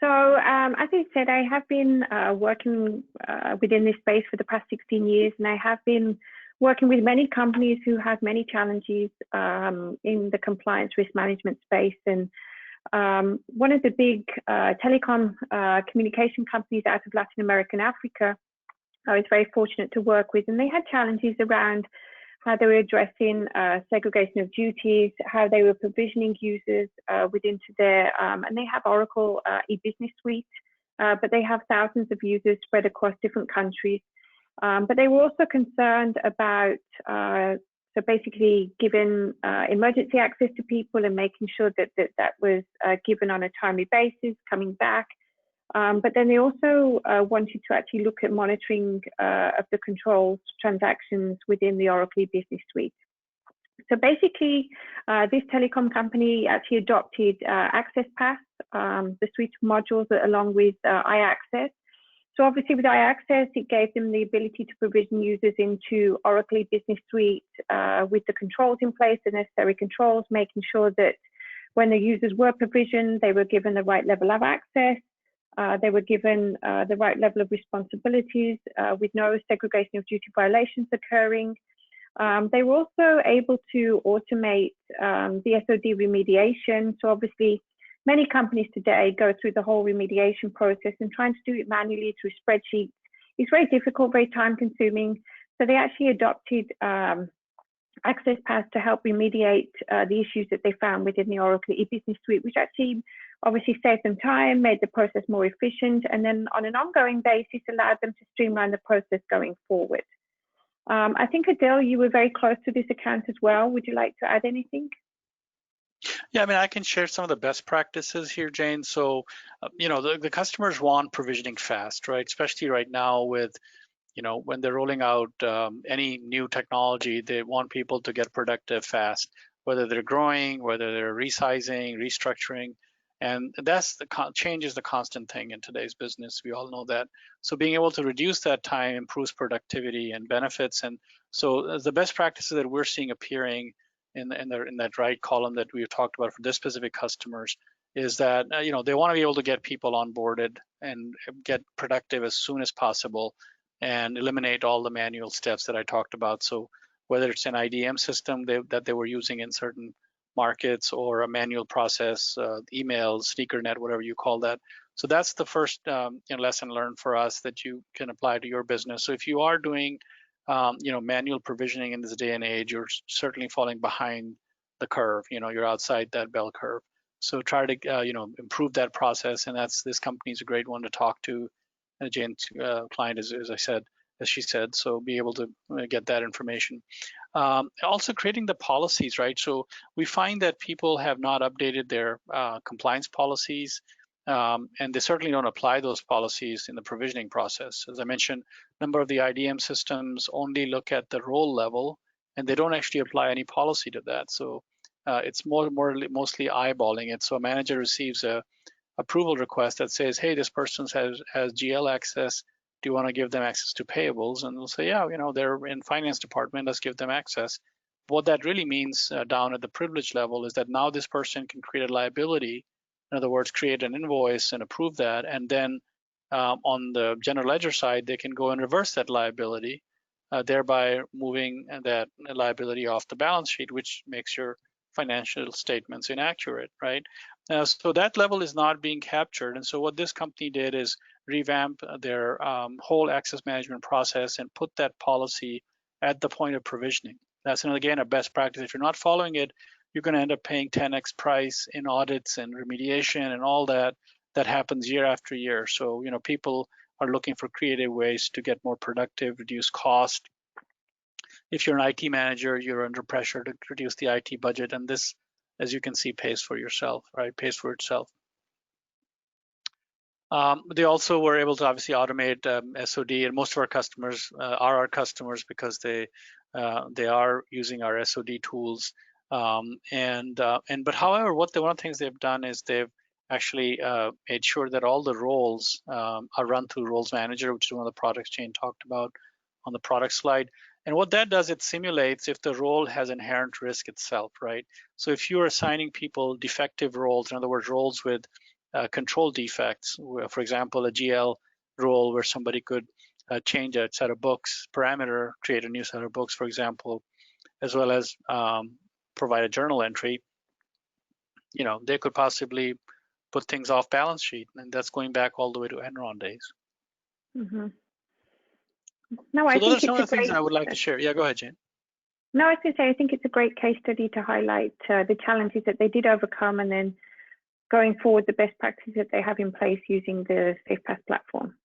As I said, I have been working within this space for the past 16 years, and I have been working with many companies who have many challenges in the compliance risk management space. And one of the big telecom communication companies out of Latin America and Africa, I was very fortunate to work with, and they had challenges around how they were addressing segregation of duties, how they were provisioning users within their, and they have Oracle e-business suite, but they have thousands of users spread across different countries. But they were also concerned about, so basically giving emergency access to people and making sure that that was given on a timely basis, coming back. But then they also wanted to actually look at monitoring of the controls transactions within the Oracle Business Suite. So basically, this telecom company actually adopted AccessPaaS, the suite of modules along with iAccess. So obviously with iAccess, it gave them the ability to provision users into Oracle Business Suite with the controls in place, the necessary controls, making sure that when the users were provisioned, they were given the right level of access. They were given the right level of responsibilities with no segregation of duty violations occurring. They were also able to automate the SOD remediation. So obviously, many companies today go through the whole remediation process, and trying to do it manually through spreadsheets is very difficult, very time consuming. So they actually adopted AccessPaaS to help remediate the issues that they found within the Oracle e-business suite, which actually obviously saved them time, made the process more efficient, and then on an ongoing basis allowed them to streamline the process going forward. I think, Adele, you were very close to this account as well. Would you like to add anything? Yeah, I mean, I can share some of the best practices here, Jane. So, you know, the customers want provisioning fast, right? Especially right now with, you know, when they're rolling out any new technology, they want people to get productive fast, whether they're growing, whether they're resizing, restructuring. And that's change is the constant thing in today's business. We all know that. So being able to reduce that time improves productivity and benefits. And so the best practices that we're seeing appearing in that right column that we've talked about for this specific customers is that you know, they want to be able to get people onboarded and get productive as soon as possible and eliminate all the manual steps that I talked about. So whether it's an IDM system that they were using in certain markets or a manual process, emails, sneaker net, whatever you call that. So that's the first lesson learned for us that you can apply to your business. So if you are doing manual provisioning in this day and age, you're certainly falling behind the curve. You know, you're outside that bell curve. So try to improve that process, and this company is a great one to talk to. Jane's client, as she said, so be able to get that information. Also creating the policies, right? So we find that people have not updated their compliance policies, and they certainly don't apply those policies in the provisioning process. As I mentioned, a number of the IDM systems only look at the role level, and they don't actually apply any policy to that. So it's mostly eyeballing it. So a manager receives a approval request that says, hey, this person has GL access. Do you want to give them access to payables? And they'll say, yeah, you know, they're in finance department, let's give them access. What that really means down at the privilege level is that now this person can create a liability. In other words, create an invoice and approve that. And then on the general ledger side, they can go and reverse that liability, thereby moving that liability off the balance sheet, which makes your financial statements inaccurate, right? So that level is not being captured. And so what this company did is revamp their whole access management process and put that policy at the point of provisioning. That's, again, a best practice. If you're not following it, you're going to end up paying 10x price in audits and remediation and all that happens year after year. So, you know, people are looking for creative ways to get more productive, reduce cost. If you're an IT manager, you're under pressure to reduce the IT budget, and this, as you can see, pays for yourself, right? Pays for itself. They also were able to obviously automate SOD, and most of our customers are our customers because they are using our SOD tools. But however, one of the things they've done is they've actually made sure that all the roles are run through Roles Manager, which is one of the products Jane talked about on the product slide. And what that does, it simulates if the role has inherent risk itself, right? So if you're assigning people defective roles, in other words, roles with control defects. For example, a GL role where somebody could change a set of books parameter, create a new set of books, for example, as well as provide a journal entry. They could possibly put things off balance sheet, and that's going back all the way to Enron days. Mm-hmm. No, So I those think are some it's of the things I would like to share. Yeah, go ahead, Jane. No, I was going to say, I think it's a great case study to highlight the challenges that they did overcome, and then going forward, the best practices that they have in place using the SafePaaS platform.